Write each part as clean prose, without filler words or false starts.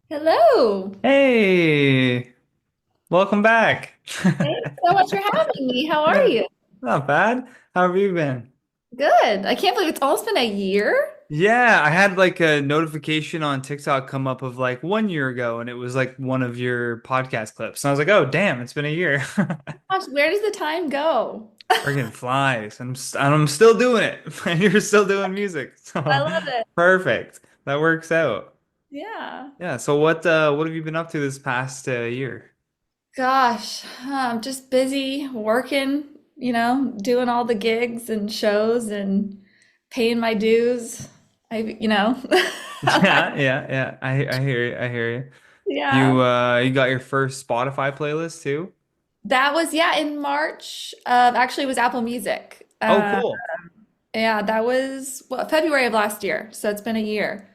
Hello. Hey, welcome back. Thanks so much for having me. How are Yeah, you? not bad. How have you been? Good. I can't believe it's almost been a year. Yeah, I had like a notification on TikTok come up of like 1 year ago, and it was like one of your podcast clips. And I was like, oh, damn, it's been a year. Gosh, where does the time go? Friggin' flies. And I'm still doing it. And you're still doing music. I So love it. perfect. That works out. Yeah. Yeah, so what have you been up to this past year? Gosh, I'm just busy working, doing all the gigs and shows and paying my dues. I. Yeah, yeah, yeah. I hear you. I hear you. Yeah. You got your first Spotify playlist too? That was, yeah, in March. Actually, it was Apple Music. Oh, cool. Yeah, that was February of last year, so it's been a year.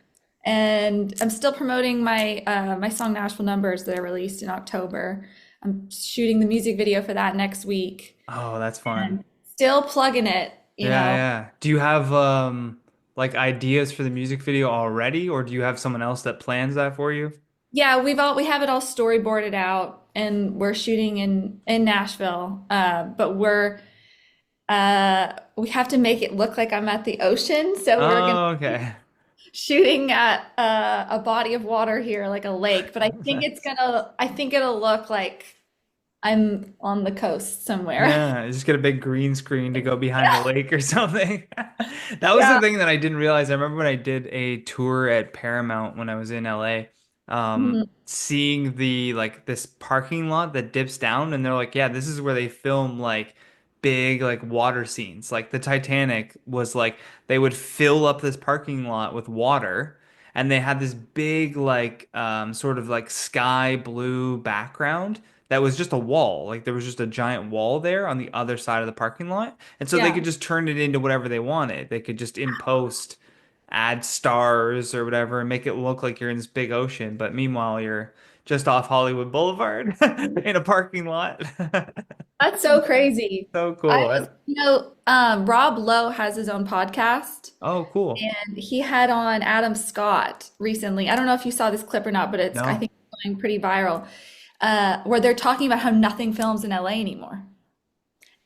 And I'm still promoting my song Nashville Numbers that I released in October. I'm shooting the music video for that next week Oh, that's fun. and still plugging it, you Yeah, know. yeah. Do you have like ideas for the music video already, or do you have someone else that plans that for you? Yeah, we have it all storyboarded out and we're shooting in Nashville. But we have to make it look like I'm at the ocean, so we're gonna Oh, okay. shooting at a body of water here, like a lake, but Nice. I think it'll look like I'm on the coast somewhere. Yeah, just get a big green screen to go behind the Yeah. lake or something. That was the Yeah. thing that I didn't realize. I remember when I did a tour at Paramount when I was in LA, Mhm. seeing the like this parking lot that dips down, and they're like, yeah, this is where they film like big like water scenes. Like the Titanic was like they would fill up this parking lot with water, and they had this big like sort of like sky blue background that was just a wall. Like there was just a giant wall there on the other side of the parking lot. And so they Yeah. could just turn it into whatever they wanted. They could just in post add stars or whatever and make it look like you're in this big ocean. But meanwhile, you're just off Hollywood Boulevard in a parking lot. That's so crazy. So I cool. was, Rob Lowe has his own podcast Oh, cool. and he had on Adam Scott recently. I don't know if you saw this clip or not, but I No. think it's going pretty viral. Where they're talking about how nothing films in LA anymore.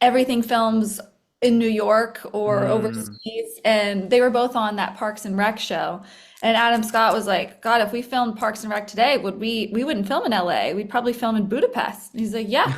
Everything films in New York or Mm. overseas, and they were both on that Parks and Rec show. And Adam Scott was like, "God, if we filmed Parks and Rec today, would we wouldn't film in LA. We'd probably film in Budapest." And he's like, "Yeah,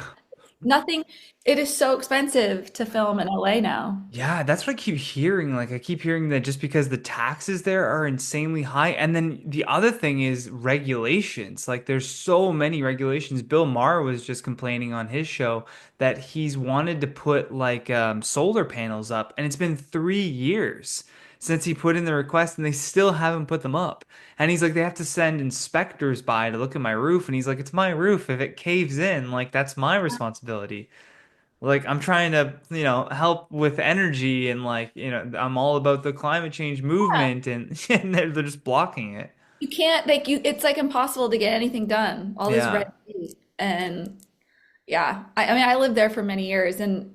nothing. It is so expensive to film in LA now." Yeah, that's what I keep hearing. Like, I keep hearing that just because the taxes there are insanely high. And then the other thing is regulations. Like, there's so many regulations. Bill Maher was just complaining on his show that he's wanted to put like solar panels up, and it's been 3 years since he put in the request, and they still haven't put them up. And he's like, they have to send inspectors by to look at my roof. And he's like, it's my roof. If it caves in, like, that's my responsibility. Like I'm trying to, help with energy and like, I'm all about the climate change Yeah. movement and, and they're just blocking it. You can't like you it's like impossible to get anything done. All this red Yeah. tape. And yeah, I mean I lived there for many years and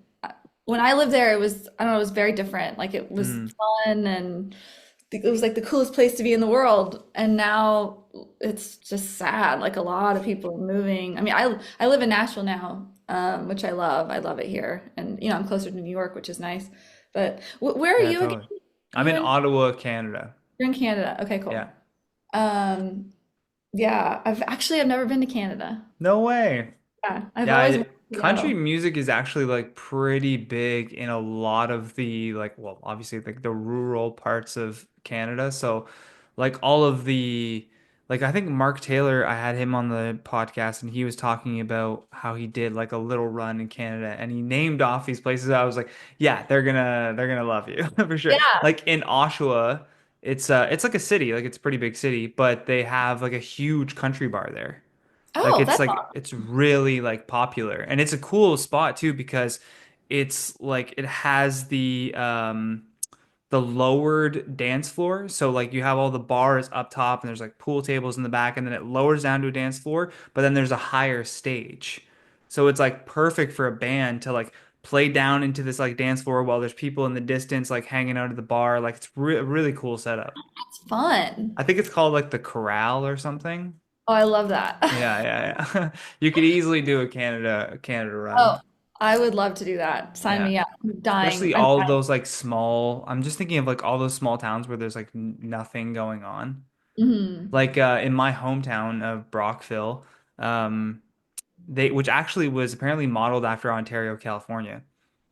when I lived there it was I don't know, it was very different. Like it was Mm. fun and it was like the coolest place to be in the world. And now it's just sad. Like a lot of people are moving. I mean, I live in Nashville now, which I love. I love it here. And I'm closer to New York, which is nice. But where are Yeah, you again? totally. I'm You in in Ottawa, Canada. you're in Canada. Okay, cool. Yeah. Um, yeah, I've never been to Canada. No way. Yeah, I've Yeah, always wanted to country go. music is actually like pretty big in a lot of the like, well, obviously like the rural parts of Canada. So like all of the like I think Mark Taylor, I had him on the podcast and he was talking about how he did like a little run in Canada and he named off these places. I was like, yeah, they're gonna love you for sure. Yeah. Like in Oshawa, it's like a city, like it's a pretty big city, but they have like a huge country bar there. Oh, that's Like awesome. it's really like popular and it's a cool spot too because it's like it has the lowered dance floor. So like you have all the bars up top and there's like pool tables in the back and then it lowers down to a dance floor, but then there's a higher stage. So it's like perfect for a band to like play down into this like dance floor while there's people in the distance like hanging out at the bar. Like it's really cool setup. It's fun. I think it's called like the Corral or something. Oh, I love that. Yeah, yeah, yeah. You could easily do a Canada Oh, run. I would love to do that. Sign Yeah. me up. I'm dying. Especially I'm all of dying. those like small, I'm just thinking of like all those small towns where there's like nothing going on. Mhm. Like in my hometown of Brockville, um, which actually was apparently modeled after Ontario, California.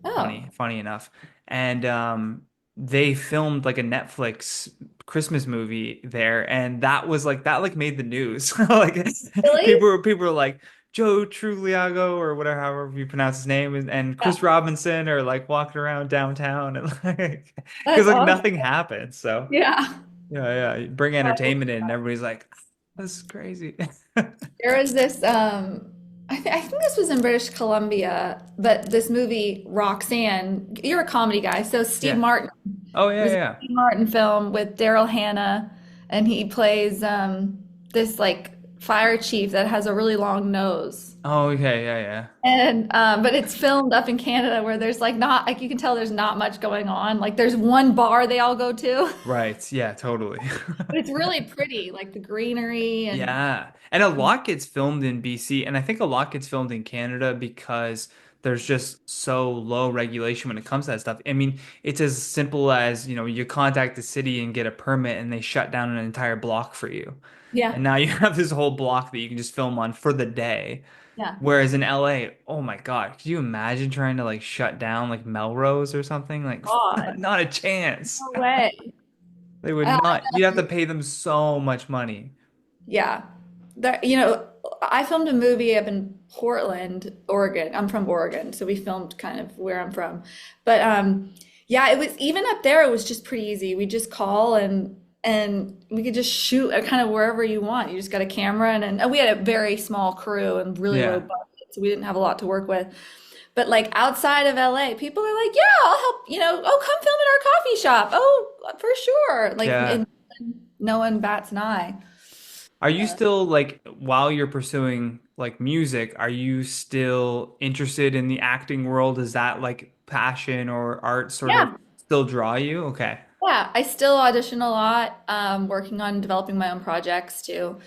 Oh, Funny enough. And they filmed like a Netflix Christmas movie there, and that like made the news. Like really? people were like Joe Trugliago or whatever, however you pronounce his name, and Yeah, Chris Robinson are like walking around downtown and like because that's like awesome. nothing happened. So Yeah. yeah, you bring entertainment in, and everybody's like, this is crazy. There was this, I think this was in British Columbia, but this movie, Roxanne, you're a comedy guy. So Steve Yeah. Martin, Oh it yeah, was a yeah. Steve Martin film with Daryl Hannah, and he plays this like fire chief that has a really long nose. Oh okay, yeah, yeah. And but it's filmed up in Canada where there's like not like you can tell there's not much going on. Like there's one bar they all go to, Right. Yeah, totally. but it's really pretty, like the greenery and Yeah. And a lot gets filmed in BC, and I think a lot gets filmed in Canada because there's just so low regulation when it comes to that stuff. I mean, it's as simple as, you contact the city and get a permit and they shut down an entire block for you. yeah, And now you have this whole block that you can just film on for the day. yeah. Whereas in LA, oh my God, could you imagine trying to like shut down like Melrose or something? Like God, not a chance. no way. They would Uh, not. You'd have to pay them so much money. yeah. I filmed a movie up in Portland, Oregon. I'm from Oregon, so we filmed kind of where I'm from. But yeah, it was even up there, it was just pretty easy. We just call and we could just shoot at kind of wherever you want. You just got a camera and we had a very small crew and really low Yeah. budget, so we didn't have a lot to work with. But like outside of LA, people are like, "Yeah, I'll help, oh, come film at our coffee shop." Oh, for sure. Like Yeah. and no one bats an eye. Are you still like while you're pursuing like music, are you still interested in the acting world? Is that like passion or art sort of Yeah. still draw you? Okay. Yeah, I still audition a lot, working on developing my own projects too.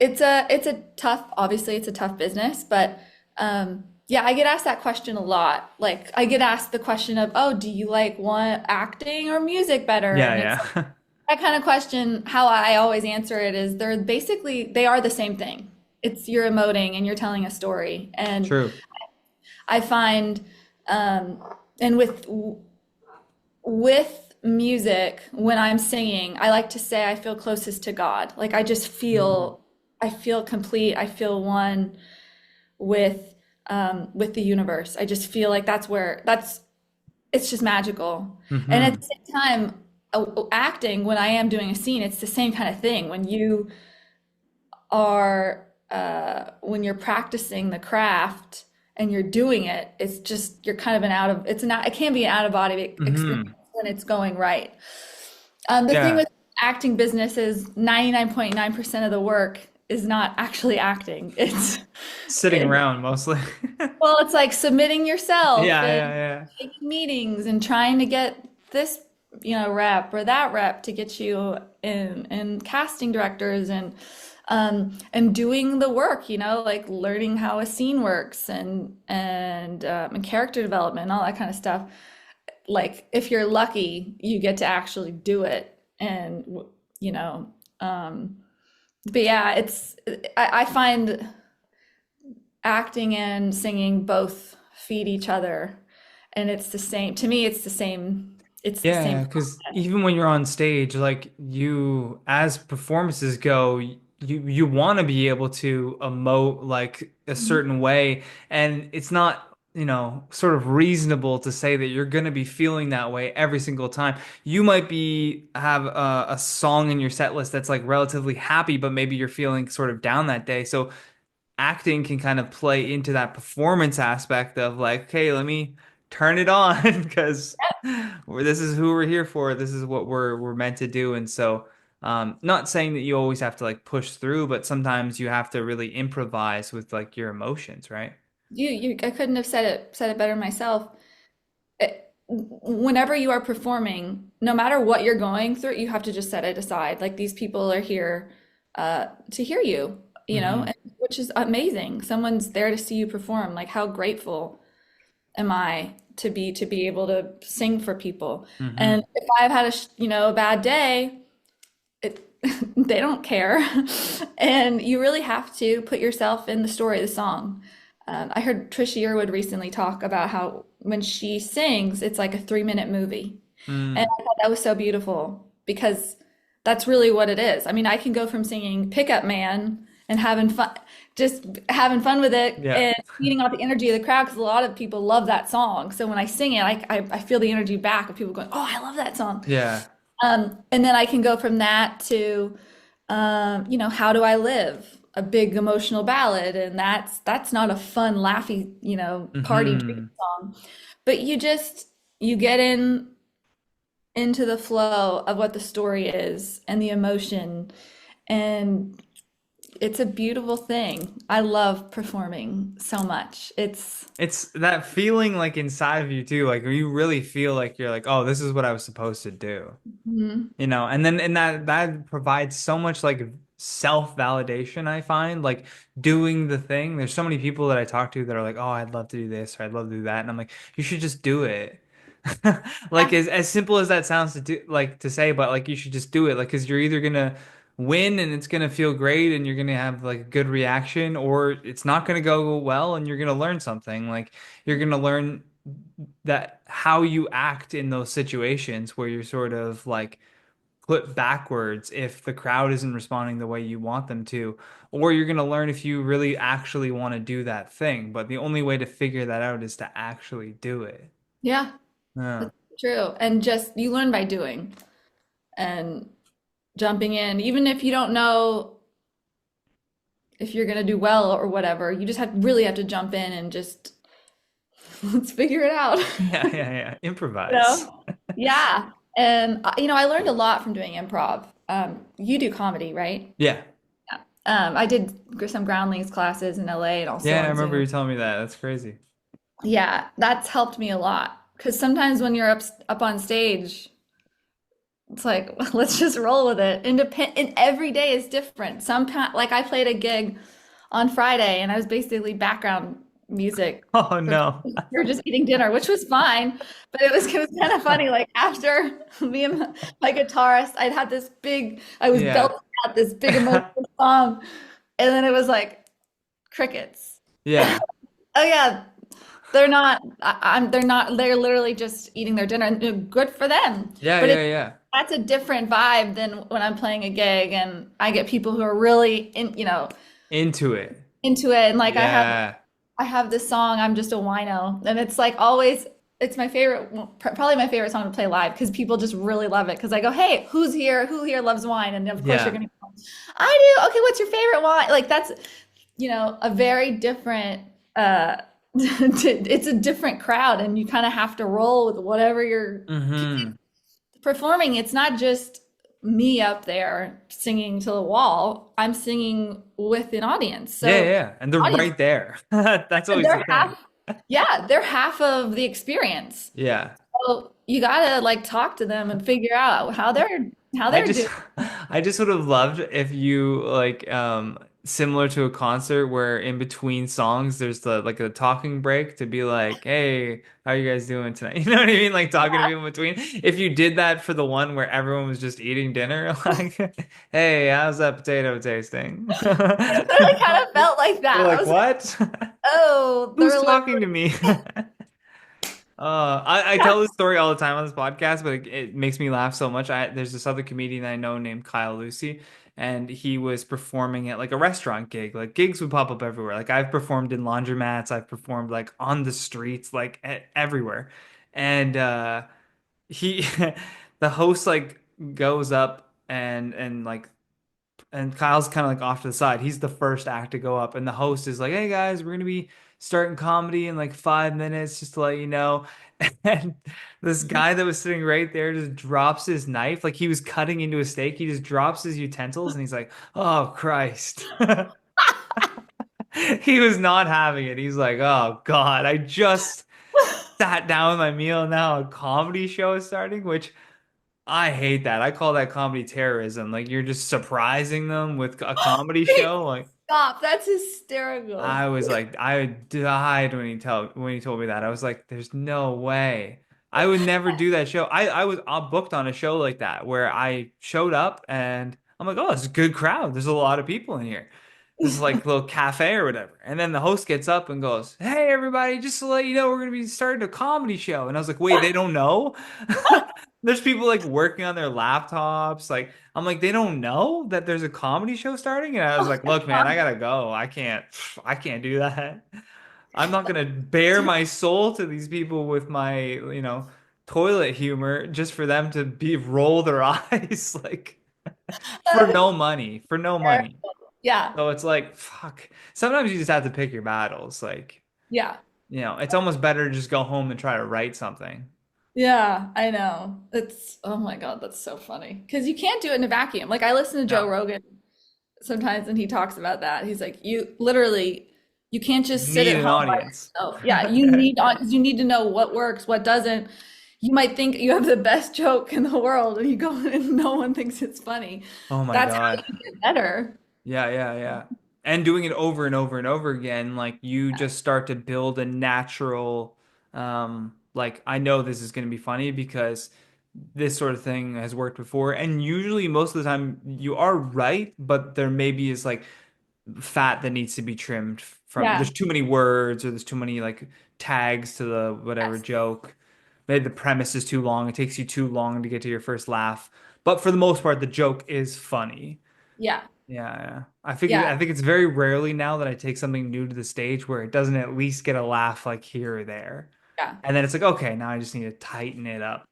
It's a tough, obviously it's a tough business, but yeah, I get asked that question a lot. Like I get asked the question of, oh, do you like want acting or music better? Yeah, And it's yeah. that kind of question, how I always answer it is they are the same thing. It's you're emoting and you're telling a story. And True. I find and with music, when I'm singing, I like to say I feel closest to God. Like Mm. I feel complete. I feel one with the universe. I just feel like it's just magical. And at Hmm. the same time, acting, when I am doing a scene, it's the same kind of thing. When you're practicing the craft and you're doing it, it's just you're kind of it can be an out of body experience Hmm. when it's going right. The thing Yeah. with acting business is 99.9% of the work is not actually acting. Sitting It, around mostly. well, it's like submitting yourself Yeah, and yeah, yeah. taking meetings and trying to get this, rep or that rep to get you in and casting directors and doing the work, like learning how a scene works and character development and all that kind of stuff. Like if you're lucky, you get to actually do it. And you know, um, but yeah, I find acting and singing both feed each other, and it's the same. To me, it's the same Yeah, because even when you're on stage, like you, as performances go, you want to be able to emote like a process. certain way, and it's not, sort of reasonable to say that you're going to be feeling that way every single time. You might be have a song in your set list that's like relatively happy, but maybe you're feeling sort of down that day. So acting can kind of play into that performance aspect of like, okay, let me turn it on because this is who we're here for. This is what we're meant to do. And so, not saying that you always have to like push through, but sometimes you have to really improvise with like your emotions, right? I couldn't have said it better myself. Whenever you are performing, no matter what you're going through, you have to just set it aside. Like these people are here. to hear you, Hmm. and, which is amazing. Someone's there to see you perform. Like, how grateful am I to be able to sing for people? Hmm. And if I've had a bad day, it, they don't care. And you really have to put yourself in the story of the song. I heard Trisha Yearwood recently talk about how when she sings, it's like a 3-minute movie. And Mm. I thought that was so beautiful because that's really what it is. I mean, I can go from singing Pickup Man and having fun, just having fun with it Yeah. and feeding off the energy of the crowd because a lot of people love that song. So when I sing it, I feel the energy back of people going, "Oh, I love that song." Yeah. And then I can go from that to, How Do I Live? A big emotional ballad, and that's not a fun, laughy, party dream Hmm. song. But you get into the flow of what the story is and the emotion, and it's a beautiful thing. I love performing so much. It's It's that feeling like inside of you too, like where you really feel like you're like, oh, this is what I was supposed to do. Mhm. And that provides so much like self-validation, I find, like doing the thing. There's so many people that I talk to that are like, oh, I'd love to do this or I'd love to do that. And I'm like, you should just do it. Like Yeah, as simple as that sounds to do, like to say, but like you should just do it. Like, because you're either gonna win and it's gonna feel great and you're gonna have like a good reaction, or it's not gonna go well and you're gonna learn something. Like you're gonna learn that how you act in those situations where you're sort of like put backwards if the crowd isn't responding the way you want them to, or you're going to learn if you really actually want to do that thing. But the only way to figure that out is to actually do it. yeah, Yeah. that's true. And just you learn by doing and jumping in, even if you don't know if you're gonna do well or whatever. You just really have to jump in and just let's figure it out. Yeah, yeah, yeah. You Improvise. know? Yeah. And I learned a lot from doing improv. You do comedy, right? Yeah. Yeah. I did some groundlings classes in LA and also Yeah, I on remember Zoom. you telling me that. That's crazy. Yeah, that's helped me a lot because sometimes when you're up on stage, it's like let's just roll with it. And every day is different. Sometimes, like I played a gig on Friday, and I was basically background music Oh for no. we were just eating dinner, which was fine. But it was kind of funny. Like after me and my guitarist, I was Yeah. belting out this big emotional song, and then it was like crickets. Yeah. Oh yeah, they're literally just eating their dinner, and good for them. Yeah, But yeah, yeah. that's a different vibe than when I'm playing a gig and I get people who are really Into it. into it. And like Yeah. I have this song, I'm Just a Wino, and it's like always, it's my favorite, probably my favorite song to play live because people just really love it. Because I go, hey, who's here? Who here loves wine? And of course you're Yeah. gonna go, I do. Okay, what's your favorite wine? Like that's, a very different, it's a different crowd, and you kind of have to roll with whatever you're Hmm. performing. It's not just me up there singing to the wall. I'm singing with an audience. Yeah, So yeah. And they're audience, right there. That's always the they're thing. half, yeah, they're half of the experience. Yeah. So you gotta like talk to them and figure out how I they're just doing. I just would have loved if you like similar to a concert where in between songs there's the like a talking break to be like, "Hey, how you guys doing tonight?" You know what I mean? Like talking to people in between. If you did that for the one where everyone was just eating dinner, like, "Hey, how's that potato tasting?" It really kind of felt like They're that. I like, was like, "What?" oh, Who's they're talking to literally me? I tell this story all the time on this podcast, but it makes me laugh so much. There's this other comedian I know named Kyle Lucy, and he was performing at like a restaurant gig. Like gigs would pop up everywhere. Like I've performed in laundromats, I've performed like on the streets, like everywhere. And he, the host like goes up and like and Kyle's kind of like off to the side. He's the first act to go up, and the host is like, "Hey guys, we're gonna be starting comedy in like 5 minutes, just to let you know." And this guy that was sitting right there just drops his knife, like he was cutting into a steak. He just drops his utensils, and he's like, "Oh Christ!" He was not having it. He's like, "Oh God, I just sat down with my meal, and now a comedy show is starting," which I hate that. I call that comedy terrorism. Like you're just surprising them with a comedy Wait, show. Like stop. That's hysterical. I was like, I died when he told me that. I was like, there's no way. I would never do that show. I was booked on a show like that where I showed up and I'm like, oh, it's a good crowd. There's a lot of people in here. This is like a little cafe or whatever. And then the host gets up and goes, hey, everybody, just to let you know, we're going to be starting a comedy show. And I was like, wait, they don't know? There's people like working on their laptops. Like, I'm like, they don't know that there's a comedy show starting? And I was Oh like, my look, man, I God. gotta go. I can't do that. I'm not gonna bare my soul to these people with my, toilet humor just for them to be roll their eyes like for That is no money, for no money. hysterical. Yeah. So it's like, fuck. Sometimes you just have to pick your battles. Like, Yeah. it's almost better to just go home and try to write something. Yeah, I know. It's, oh my God, that's so funny. Because you can't do it in a vacuum. Like I listen to Joe No, Rogan sometimes and he talks about that. He's like, you literally, you can't you just sit need at an home by audience. yourself. Yeah, you need on because you need to know what works, what doesn't. You might think you have the best joke in the world and you go and no one thinks it's funny. Oh my That's how God. you get better. Yeah, yeah, yeah. And doing it over and over and over again, like you just start to build a natural, like I know this is going to be funny because this sort of thing has worked before. And usually most of the time you are right, but there maybe is like fat that needs to be trimmed from, Yeah. there's too many words or there's too many like tags to the whatever Yes. joke. Maybe the premise is too long. It takes you too long to get to your first laugh. But for the most part, the joke is funny. Yeah. Yeah, yeah. I think Yeah. it's very rarely now that I take something new to the stage where it doesn't at least get a laugh like here or there. Yeah. And then it's like, okay, now I just need to tighten it up.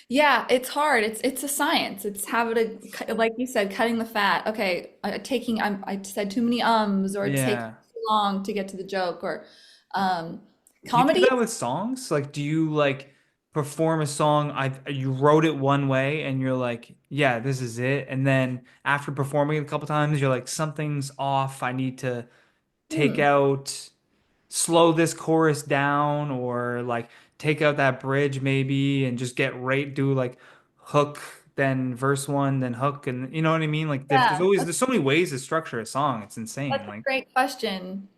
Yeah, it's hard. It's a science. It's how to, like you said, cutting the fat. Okay, I said too many ums, or it's taking Yeah. too long to get to the joke, or um, Do you do comedy. that with songs? Like, do you like perform a song, you wrote it one way and you're like, yeah, this is it. And then after performing it a couple times, you're like, something's off. I need to take Hmm. out slow this chorus down or like take out that bridge maybe and just get right do like hook then verse one then hook and you know what I mean like Yeah, there's so many ways to structure a song it's insane that's a like great question.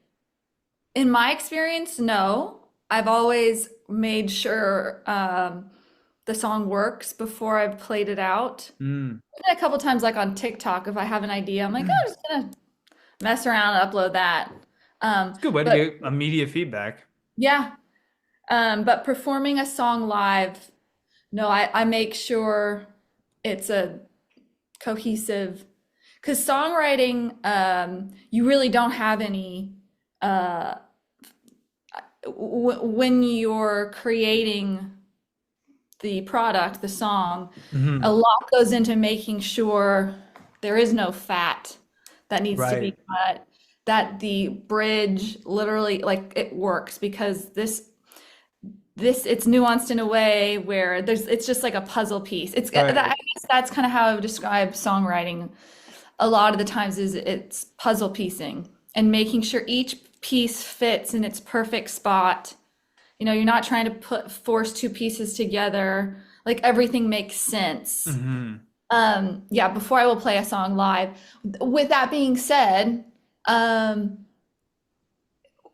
In my experience, no. I've always made sure the song works before I've played it out. mm, And a couple times, like on TikTok, if I have an idea, I'm like, oh, I'm just gonna mess around and upload that. it's a good way to But get immediate feedback. yeah, but performing a song live, no, I make sure it's a cohesive, because songwriting, you really don't have any, uh, w when you're creating the product, the song, a Hmm. lot goes into making sure there is no fat that needs to be Right. cut, that the bridge literally, like, it works because this it's nuanced in a way where it's just like a puzzle piece. I Right. guess that's kind of how I would describe songwriting a lot of the times is it's puzzle piecing and making sure each piece fits in its perfect spot. You're not trying to force two pieces together. Like everything makes sense. Hmm. Yeah, before I will play a song live. With that being said, um,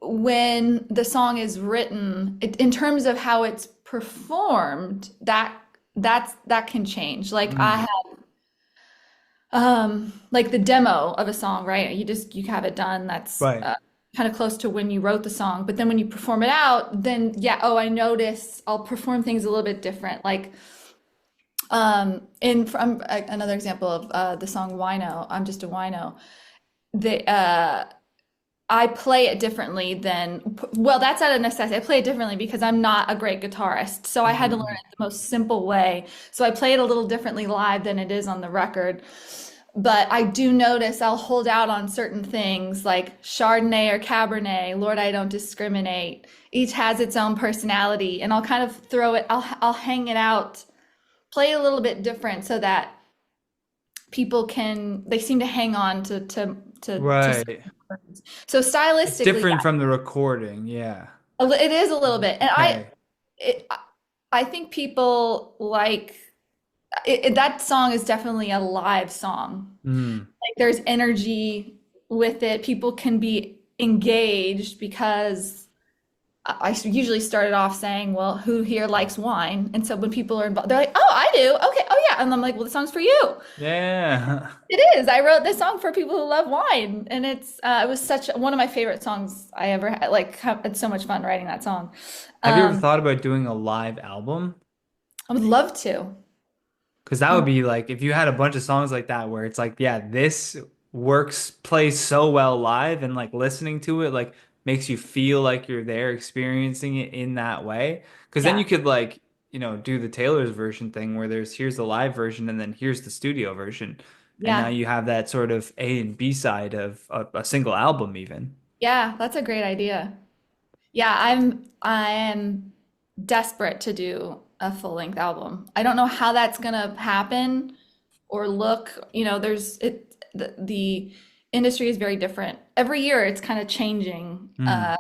when the song is written, in terms of how it's performed, that can change. Like I Mm. have like the demo of a song, right? You have it done. That's Right. kind of close to when you wrote the song. But then when you perform it out, then yeah, oh, I notice I'll perform things a little bit different. Like in from another example of the song "Wino," I'm just a wino. The I play it differently than, well, that's out of necessity. I play it differently because I'm not a great guitarist. So I had to learn Hmm. it the most simple way. So I play it a little differently live than it is on the record. But I do notice I'll hold out on certain things like Chardonnay or Cabernet. Lord, I don't discriminate. Each has its own personality, and I'll kind of throw it, I'll hang it out, play it a little bit different so that they seem to hang on to Right. certain words. So It's stylistically, different from the recording. Yeah. it is a little bit, and Okay. it, I think people like. that song is definitely a live song. Mm. Like there's energy with it. People can be engaged because I usually started off saying, well, who here likes wine? And so when people are involved, they're like, oh, I do. Okay. Oh, yeah. And I'm like, well, the song's for you. Yeah. It is. I wrote this song for people who love wine. And it was such one of my favorite songs I ever had. Like, it's so much fun writing that song. Have you ever Um, thought about doing a live album? I would love to. Because that would Oh, be like if you had a bunch of songs like that where it's like, yeah, this works, plays so well live, and like listening to it like makes you feel like you're there experiencing it in that way. Because then you yeah. could like, do the Taylor's version thing where here's the live version and then here's the studio version. And now Yeah. you have that sort of A and B side of a single album even. Yeah. That's a great idea. Yeah. I am desperate to do a full length album. I don't know how that's gonna happen or look. The industry is very different. Every year it's kind of changing. Hmm.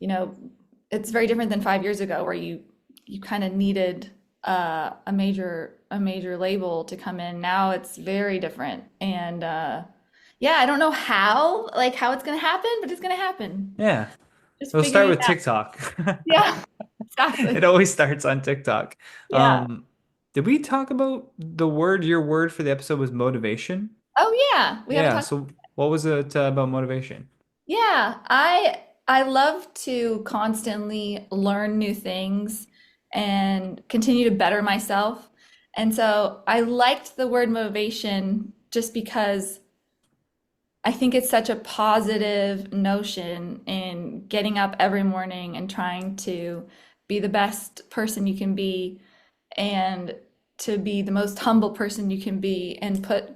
You know, it's very different than 5 years ago where you kind of needed a major label to come in. Now it's very different. And yeah, I don't know how it's gonna happen, but it's gonna happen. Yeah. Just We'll start figuring it with out. TikTok. Yeah, It exactly. always starts on TikTok. Yeah. Did we talk about your word for the episode was motivation? Oh yeah, we haven't Yeah, talked. so what was it about motivation? Yeah, I love to constantly learn new things and continue to better myself. And so I liked the word motivation just because I think it's such a positive notion in getting up every morning and trying to be the best person you can be and to be the most humble person you can be and put,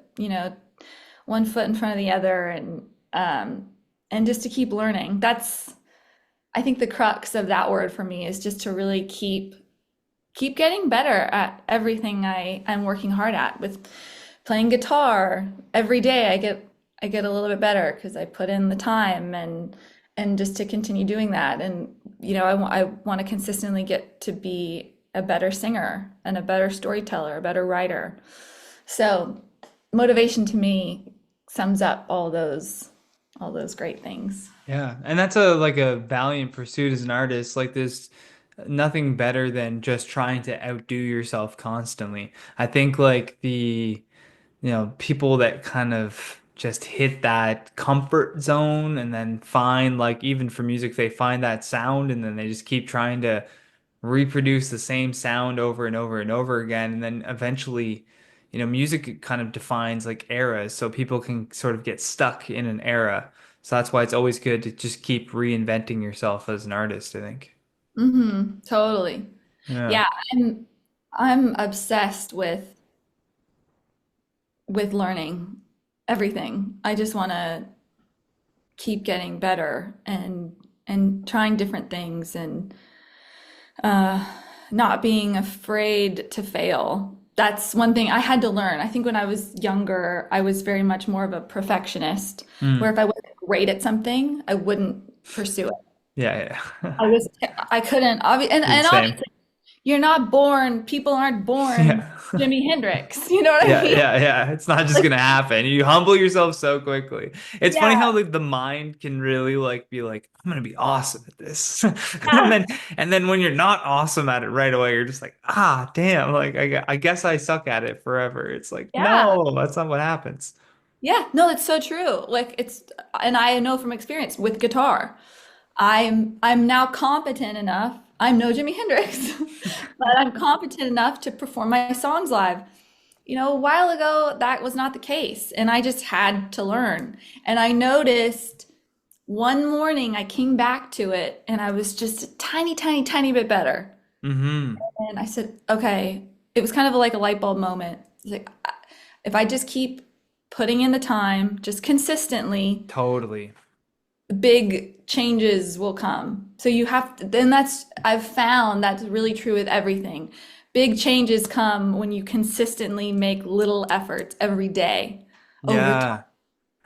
one foot in front of the other and just to keep learning. That's I think the crux of that word for me is just to really keep getting better at everything I'm working hard at with playing guitar. Every day I get a little bit better because I put in the time and just to continue doing that. And I want to consistently get to be a better singer and a better storyteller, a better writer. So motivation to me sums up all those great things. Yeah, and that's a like a valiant pursuit as an artist. Like there's nothing better than just trying to outdo yourself constantly. I think like people that kind of just hit that comfort zone and then find like even for music they find that sound and then they just keep trying to reproduce the same sound over and over and over again. And then eventually, music kind of defines like eras, so people can sort of get stuck in an era. So that's why it's always good to just keep reinventing yourself as an artist, I think. Totally. Yeah. Yeah, I'm obsessed with learning everything. I just want to keep getting better and trying different things and uh, not being afraid to fail. That's one thing I had to learn. I think when I was younger, I was very much more of a perfectionist, where Mm. if I wasn't great at something, I wouldn't pursue it. Yeah, I yeah. was I couldn't Do the and same. obviously you're not born, people aren't born Yeah. Jimi Hendrix. You know what I Yeah, mean? yeah, yeah. It's not just Like, gonna happen. You humble yourself so quickly. It's funny yeah, how like the mind can really like be like, I'm gonna be awesome at this. And yeah, then when you're not awesome at it right away, you're just like, ah, damn, like I guess I suck at it forever. It's like, yeah, no, that's not what happens. yeah. No, that's so true. And I know from experience with guitar, I'm now competent enough. I'm no Jimi Hendrix, but I'm competent enough to perform my songs live. A while ago, that was not the case, and I just had to learn. And I noticed one morning I came back to it and I was just a tiny, tiny, tiny bit better. Hmm. And I said, okay, it was kind of like a light bulb moment. It's like, if I just keep putting in the time, just consistently, Totally. big changes will come. So you have to, then I've found that's really true with everything. Big changes come when you consistently make little efforts every day over time. Yeah.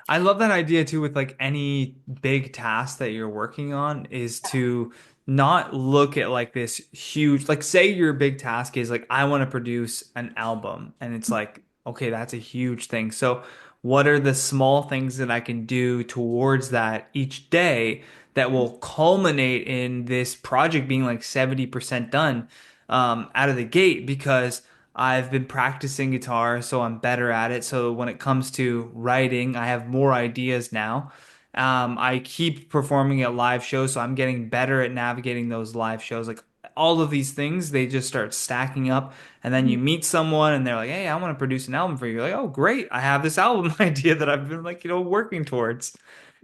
I love that idea too with like any big task that you're working on is to not look at like this huge, like say your big task is like, I want to produce an album. And it's like, okay, that's a huge thing. So what are the small things that I can do towards that each day that will culminate in this project being like 70% done out of the gate? Because I've been practicing guitar, so I'm better at it. So when it comes to writing, I have more ideas now. I keep performing at live shows, so I'm getting better at navigating those live shows. Like all of these things, they just start stacking up. And then you Mhm. meet someone and they're like, "Hey, I want to produce an album for you." You're like, "Oh, great. I have this album idea that I've been like, working towards."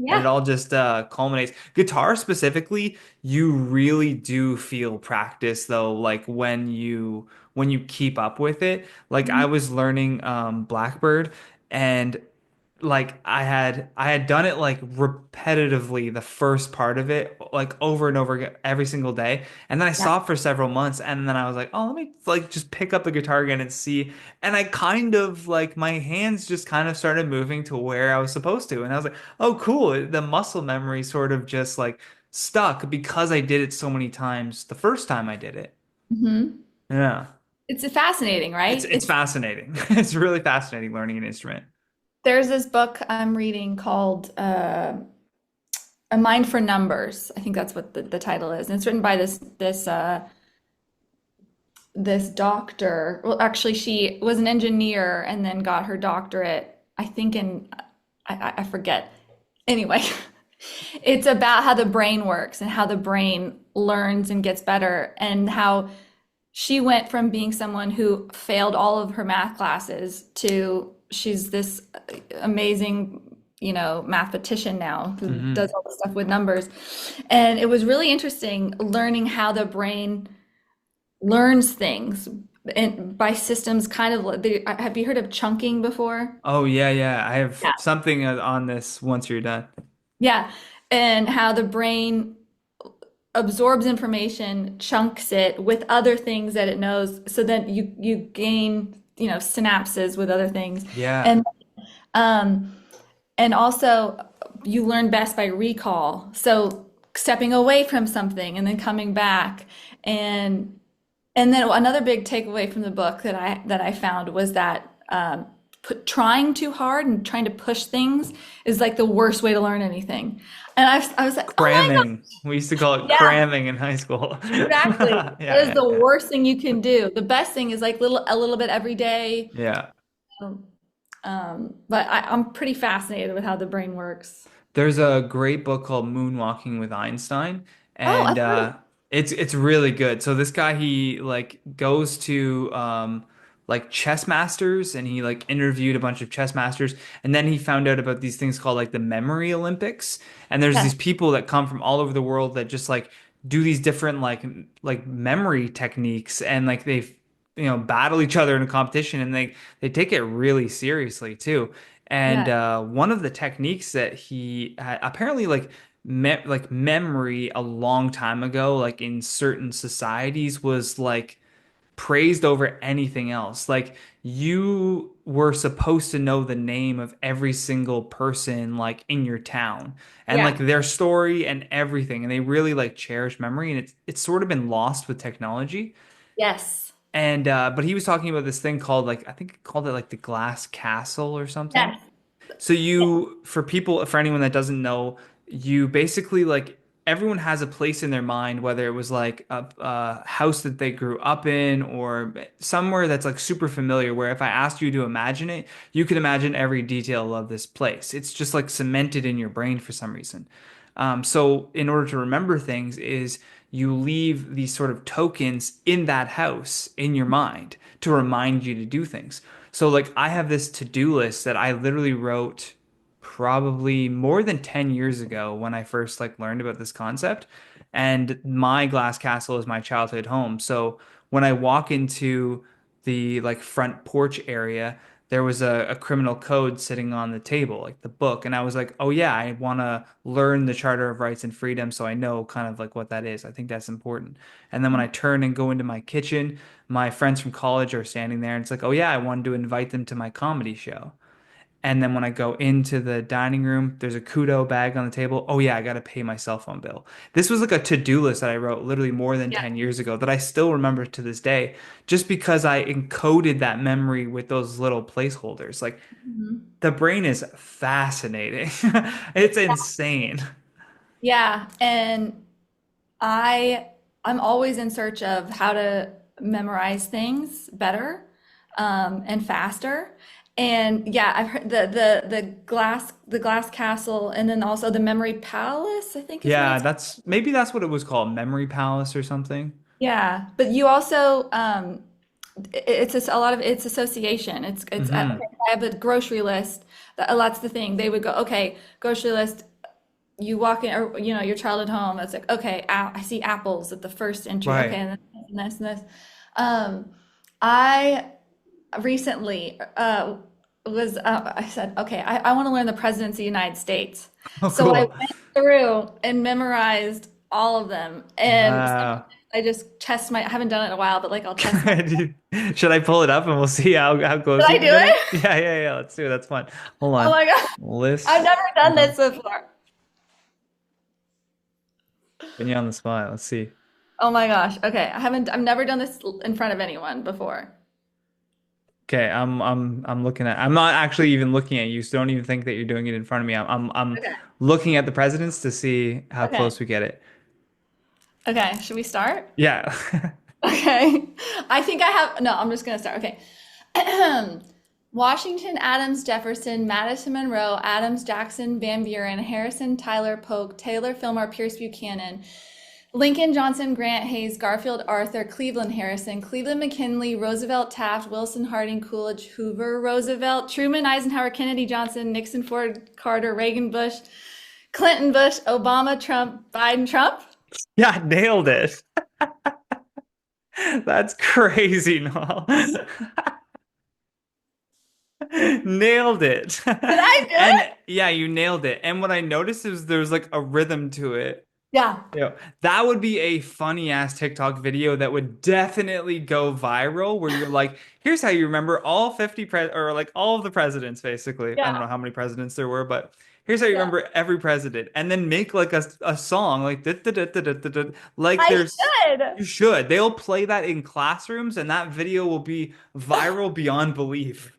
And it Yeah. all just culminates. Guitar specifically, you really do feel practice though, like when you keep up with it. Like I Mhm. was learning Blackbird and like I had done it like repetitively the first part of it like over and over again every single day, and then I Yeah. stopped for several months, and then I was like, oh, let me like just pick up the guitar again and see. And I kind of like my hands just kind of started moving to where I was supposed to, and I was like, oh cool, the muscle memory sort of just like stuck because I did it so many times the first time I did it. Hmm. Yeah, It's fascinating, right? it's fascinating. It's really fascinating learning an instrument. There's this book I'm reading called A Mind for Numbers. I think that's what the title is. And it's written by this doctor. Well, actually, she was an engineer and then got her doctorate, I think in I forget. Anyway, it's about how the brain works and how the brain learns and gets better, and how she went from being someone who failed all of her math classes to she's this amazing, mathematician now who does Hmm. all this stuff with numbers. And it was really interesting learning how the brain learns things and by systems kind of like have you heard of chunking before? Oh yeah, yeah. I have Yeah. something on this once you're done. Yeah. And how the brain absorbs information, chunks it with other things that it knows, so that you gain, synapses with other things. Yeah. And um and also you learn best by recall. So stepping away from something and then coming back. And then another big takeaway from the book that I found was that trying too hard and trying to push things is like the worst way to learn anything. And I was like, oh my Cramming. We used to call it God, yeah, cramming in high school. exactly. Yeah, That is yeah, the yeah. worst thing you can do. The best thing is like a little bit every day. Yeah. But I'm pretty fascinated with how the brain works. There's a great book called Moonwalking with Einstein, Oh, and I've heard of. it's really good. So this guy he like goes to like chess masters, and he like interviewed a bunch of chess masters, and then he found out about these things called like the memory Olympics. And there's Yes, these people that come from all over the world that just like do these different like memory techniques, and like they battle each other in a competition, and they take it really seriously too. And yeah, one of the techniques that he had, apparently like memory a long time ago, like in certain societies, was like praised over anything else. Like you were supposed to know the name of every single person like in your town and like yeah, their story and everything. And they really like cherish memory, and it's sort of been lost with technology. yes, And but he was talking about this thing called like I think he called it like the glass castle or something. yes, So for anyone that doesn't know, you basically like everyone has a place in their mind, whether it was like a house that they grew up in or somewhere that's like super familiar, where if I asked you to imagine it, you could imagine every detail of this place. It's just like cemented in your brain for some reason. So in order to remember things is you leave these sort of tokens in that house in your mind to remind you to do things. So like I have this to-do list that I literally wrote probably more than 10 years ago when I first like learned about this concept. And my glass castle is my childhood home. So when I walk into the like front porch area, there was a criminal code sitting on the table, like the book. And I was like, oh yeah, I want to learn the Charter of Rights and Freedom so I know kind of like what that is. I think that's important. And then when I turn and go into my kitchen, my friends from college are standing there and it's like, oh yeah, I wanted to invite them to my comedy show. And then when I go into the dining room, there's a Kudo bag on the table. Oh yeah, I gotta pay my cell phone bill. This was like a to-do list that I wrote literally more than Yeah. 10 years ago that I still remember to this day, just because I encoded that memory with those little placeholders. Like Mhm. the brain is fascinating. It's insane. Yeah, and I I'm always in search of how to memorize things better and faster. And yeah, I've heard the glass castle, and then also the memory palace, I think is what Yeah, it's. that's maybe that's what it was called, Memory Palace or something. Yeah, but you also it's just a lot of it's association. Okay, Hmm. I have a grocery list. That's the thing. They would go, okay, grocery list. You walk in, or your child at home. It's like, okay, I see apples at the first entry. Okay, Right. and this and this. Um, I recently I said, okay, I want to learn the presidents of the United States. Oh, So I cool. went through and memorized all of them. And some Wow. I just I haven't done it in a while, but like I'll test my, Should I pull it up and we'll see how did close I you do can get it? it? Yeah, yeah, yeah. Let's do it. That's fun. Hold Oh on. my God. I've List. never done Hold this on. before. Putting you on the spot. Let's see. Oh my gosh. Okay. I've never done this in front of anyone before. Okay, I'm looking at. I'm not actually even looking at you, so don't even think that you're doing it in front of me. I'm Okay. looking at the presidents to see how Okay. close we get it. Okay. Should we start? Yeah. Okay. I think I have, no, I'm just gonna start. Okay. Washington, Adams, Jefferson, Madison, Monroe, Adams, Jackson, Van Buren, Harrison, Tyler, Polk, Taylor, Fillmore, Pierce, Buchanan, Lincoln, Johnson, Grant, Hayes, Garfield, Arthur, Cleveland, Harrison, Cleveland, McKinley, Roosevelt, Taft, Wilson, Harding, Coolidge, Hoover, Roosevelt, Truman, Eisenhower, Kennedy, Johnson, Nixon, Ford, Carter, Reagan, Bush, Clinton, Bush, Obama, Trump, Biden, Trump. Yeah, nailed it. That's crazy, Noel. Nailed it. Did I do And it? yeah, you nailed it. And what I noticed is there's like a rhythm to it. Yeah. Yeah, that would be a funny ass TikTok video that would definitely go viral where you're like, here's how you remember all 50 or like all of the presidents basically. I don't Yeah. know how many presidents there were, but here's how you Yeah. remember every president and then make like a song like like I there's should. you should. They'll play that in classrooms and that video will be viral beyond belief.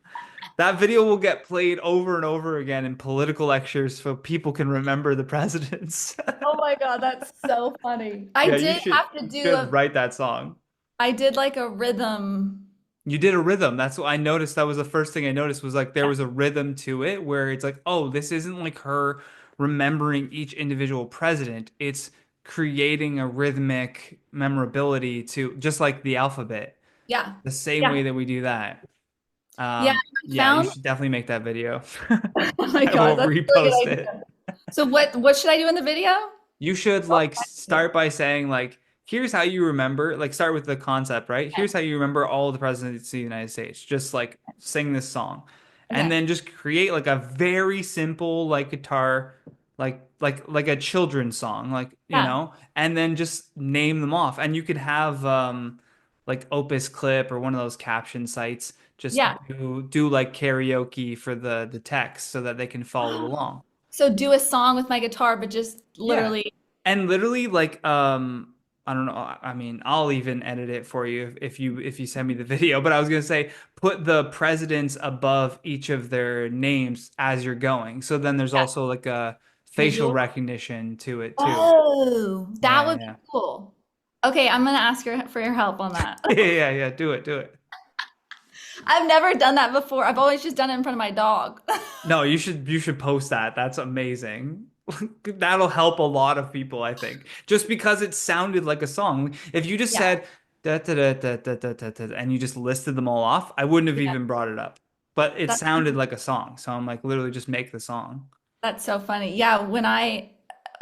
That video will get played over and over again in political lectures so people can remember the presidents. Oh my God, that's so funny. Yeah, you should you should write that song. I did like a rhythm. You did a rhythm. That's what I noticed. That was the first thing I noticed was like there was a rhythm to it where it's like, oh, this isn't like her remembering each individual president. It's creating a rhythmic memorability to just like the alphabet, Yeah. the same Yeah. way that we do that. Yeah. I Yeah, you found, should definitely make that video. oh my I God, will that's a really repost good it. idea. So what should I do in the video? You should like start by saying like, here's how you remember, like start with the concept, right? Here's how you remember all the presidents of the United States. Just like sing this song. And Okay. then just create like a very simple like guitar like a children's song, like, Yeah. and then just name them off. And you could have like Opus Clip or one of those caption sites just Yeah. do like karaoke for the text so that they can follow along. So do a song with my guitar, but just Yeah. literally. And literally like I don't know, I mean, I'll even edit it for you if you send me the video, but I was gonna say put the presidents above each of their names as you're going. So then there's Yeah. also like a facial Visual. recognition to it too. Oh, that Yeah, would be yeah. cool. Okay, I'm gonna ask for your help on that. Yeah, yeah, yeah. Do it, do it. I've never done that before. I've always just done it in front of my dog. No, you should post that. That's amazing. That'll help a lot of people, I think. Just because it sounded like a song. If you just Yeah. said da da da da da da da da, and you just listed them all off, I wouldn't have Yeah. even brought it up. But it That's sounded like a song. So I'm like, literally just make the song. that's so funny. Yeah,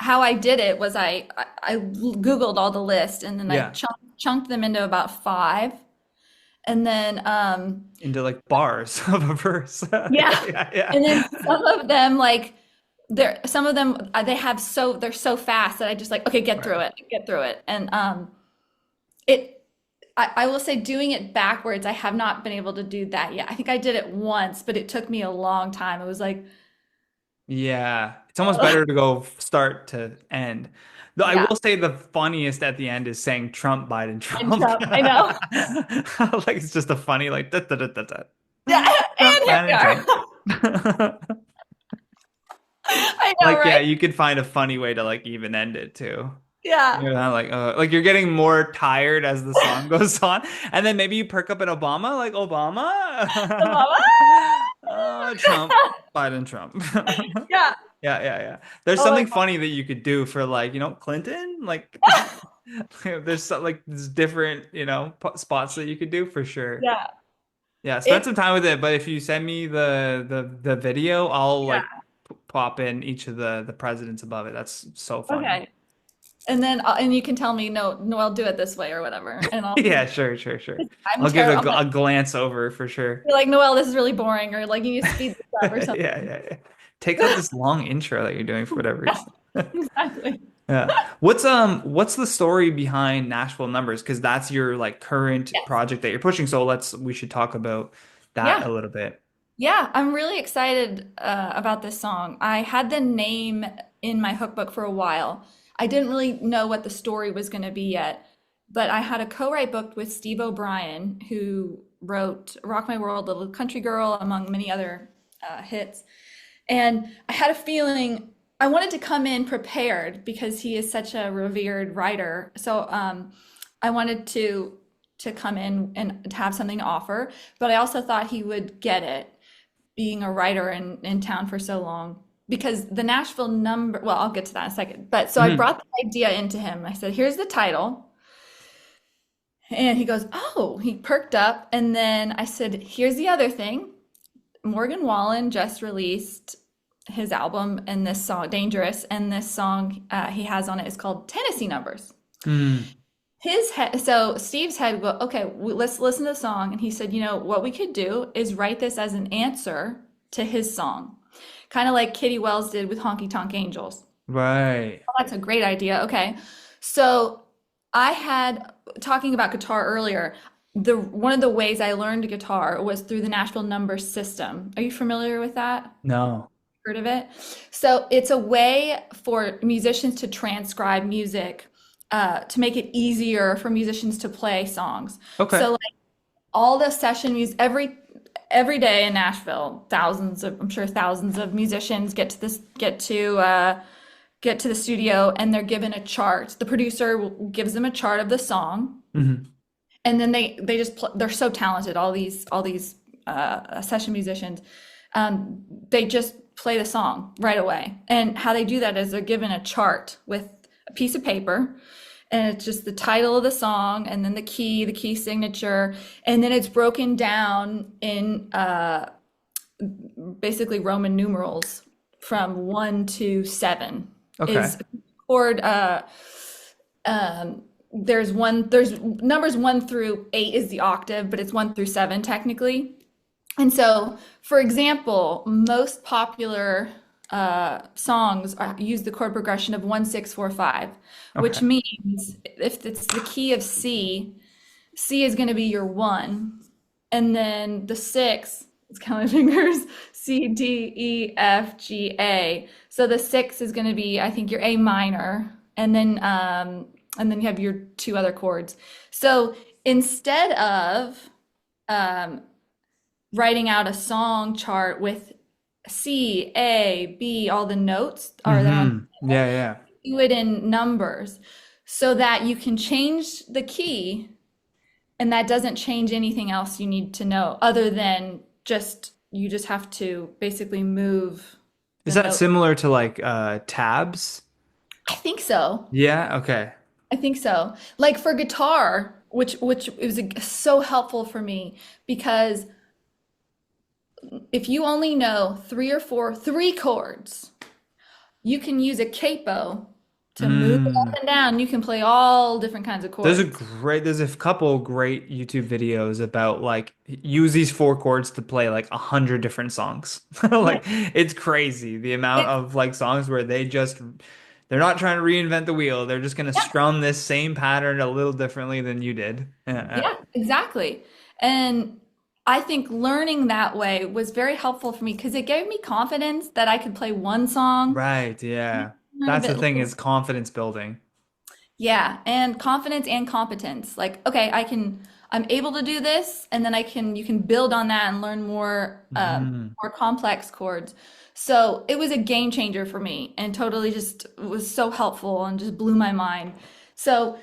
how I did it was I Googled all the lists, and then I Yeah. chunked them into about five. And then Into like bars of a verse. yeah. Yeah, yeah, yeah. And then some of them like some of them they're so fast that I just like, okay, get through Right. it. Get through it. And it I will say doing it backwards, I have not been able to do that yet. I think I did it once, but it took me a long time. It was like, Yeah, it's almost better to go start to end. Though I yeah, will say the funniest at the end is saying Trump, Biden, and Trump. Trump. I know. Like it's just a funny like da, da, da, da, da. Yeah, Trump, and here we Biden, are. Trump. I know, Like yeah, right? you could find a funny way to like even end it too. Yeah. You're not like you're getting more tired as the song goes on, and then maybe you perk up an Obama, like The Obama, mama. Trump, Biden, Trump. Yeah. Yeah, yeah, yeah. There's Oh my something funny that you could do for like, Clinton. Like, God. there's different, spots that you could do for sure. Yeah. Yeah, spend It, some time with it. But if you send me the video, I'll yeah. like pop in each of the presidents above it. That's so funny. Okay. And then, and you can tell me, no, Noel, do it this way or whatever. And I'll, Yeah, sure, sure, sure. I'm I'll give terrible. it I'm like, a glance over for sure. you're like, Noel, this is really boring, or like, you need to speed this up or Yeah, something. yeah, yeah. Take out this long intro that you're doing for whatever Yeah, reason. exactly. Yeah. What's the story behind Nashville Numbers? Because that's your like current Yes. project that you're pushing. So we should talk about that Yeah. a little bit. Yeah. I'm really excited about this song. I had the name in my hookbook for a while. I didn't really know what the story was going to be yet, but I had a co-write book with Steve O'Brien, who wrote Rock My World, Little Country Girl, among many other hits. And I had a feeling I wanted to come in prepared because he is such a revered writer. So I wanted to come in and to have something to offer, but I also thought he would get it, being a writer in town for so long. Because the Nashville number, well, I'll get to that in a second. But so I Mhm. brought the idea into him. I said, here's the title. And he goes, oh, he perked up. And then I said, here's the other thing. Morgan Wallen just released his album and this song, Dangerous, and this song he has on it is called Tennessee Numbers. Mm. His head, so Steve's head, go, okay, let's listen to the song. And he said, what we could do is write this as an answer to his song, kind of like Kitty Wells did with Honky Tonk Angels. Right. Oh, that's a great idea. Okay. So I had talking about guitar earlier. The one of the ways I learned guitar was through the Nashville Numbers system. Are you familiar with that? No. Heard of it? So it's a way for musicians to transcribe music, to make it easier for musicians to play songs. Okay. So like all the session music every day in Nashville, I'm sure thousands of musicians get to the studio and they're given a chart. The producer gives them a chart of the song, Hmm. and then they just they're so talented. All these session musicians, they just play the song right away. And how they do that is they're given a chart with a piece of paper, and it's just the title of the song, and then the key signature, and then it's broken down in basically Roman numerals from 1 to 7 Okay. is chord. There's numbers 1 through 8 is the octave, but it's 1 through 7 technically. And so, for example, most popular songs use the chord progression of 1 6 4 5, Okay. which means if it's the key of C, C is going to be your one, and then the six, it's count my fingers, C, D, E, F, G, A. So the six is going to be, I think, your A minor, and then you have your two other chords. So instead of um, writing out a song chart with C, A, B, all the notes are there on, Yeah, yeah. do it in numbers so that you can change the key and that doesn't change anything else you need to know other than just you just have to basically move Is the that note. similar to like tabs? I think so. Yeah, okay. I think so. Like for guitar, which was so helpful for me because if you only know three chords, you can use a capo to move it up Mm. and down. You can play all different kinds of chords. There's a couple great YouTube videos about like use these four chords to play like 100 different songs. Yeah. Like it's crazy the amount It's of like songs where they just they're not trying to reinvent the wheel. They're just gonna Yeah, strum this same pattern a little differently than you did. yeah, exactly. And I think learning that way was very helpful for me because it gave me confidence that I could play one song, Right, yeah. learn a That's the bit thing later. is confidence building. Yeah, and confidence and competence. Like, okay, I'm able to do this, and then you can build on that and learn Mm. more complex chords. So it was a game changer for me, and totally just was so helpful and just blew my mind. So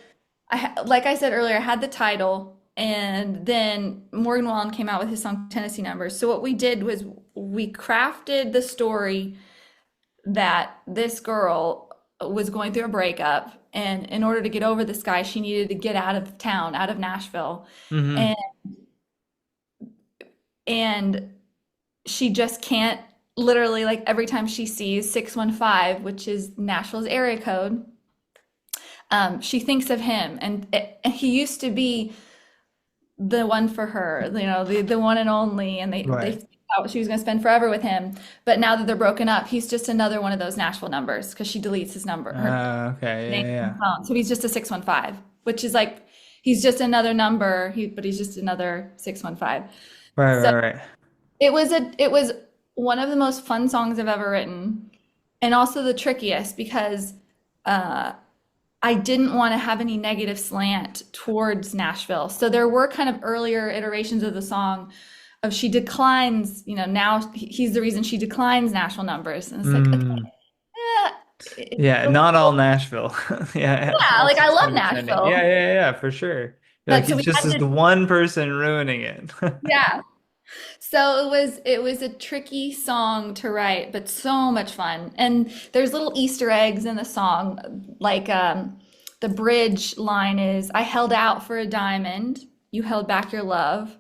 like I said earlier, I had the title, and then Morgan Wallen came out with his song Tennessee Numbers. So what we did was we crafted the story that this girl was going through a breakup, and in order to get over this guy, she needed to get out of town, out of Nashville. Hmm. And and she just can't, literally, like every time she sees 615, which is Nashville's area code, she thinks of him, and he used to be the one for her, the one and only, and they Right. thought she was going to spend forever with him. But now that they're broken up, he's just another one of those Nashville numbers because she deletes his number, her Okay, name yeah, from yeah. the phone. So he's just a 615, which is like he's just another number, but he's just another 615. Right, So right, right. it was one of the most fun songs I've ever written, and also the trickiest because uh, I didn't want to have any negative slant towards Nashville. So there were kind of earlier iterations of the song of she declines, now he's the reason she declines Nashville Numbers. And it's like, okay, Mm. yeah, Yeah, not all Nashville. Yeah, yeah, like I it's love condescending. Yeah, Nashville. yeah, yeah, for sure. You're like, But so he's we just had this to, one person ruining it. yeah. So it was a tricky song to write, but so much fun. And there's little Easter eggs in the song, like the bridge line is, "I held out for a diamond, you held back your love."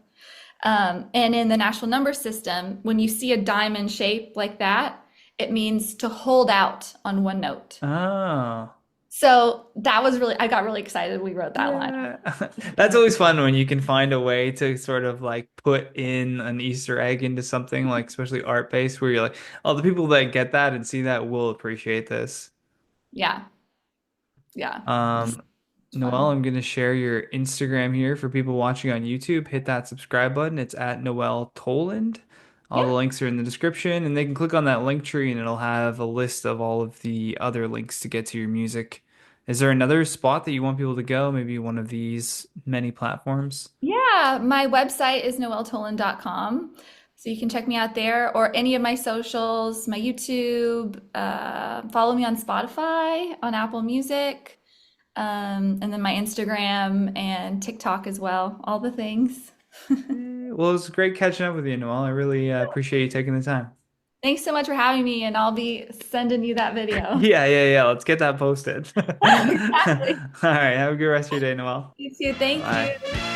And in the national number system, when you see a diamond shape like that, it means to hold out on one note. Oh, So that was really, I got really excited. We wrote that line. yeah. That's always fun when you can find a way to sort of like put in an Easter egg into something like especially art-based where you're like, oh, the people that get that and see that will appreciate this. Yeah, yeah. It's Um, Noelle, fun. I'm going to share your Instagram here for people watching on YouTube. Hit that subscribe button. It's at Noelle Toland. All Yeah. the links are in the description, and they can click on that link tree and it'll have a list of all of the other links to get to your music. Is there another spot that you want people to go? Maybe one of these many platforms? Yeah, my website is noelletoland.com. So you can check me out there or any of my socials, my YouTube, follow me on Spotify, on Apple Music, and then my Instagram and TikTok as well, all the things. Well, it was great catching up with you, Noelle. I really appreciate you taking the time. Thanks so much for having me, and I'll be sending you that video. Yeah, yeah, yeah. Let's get that posted. All Exactly. right. Have a good rest of your day, Noelle. You too. Thank Bye. you.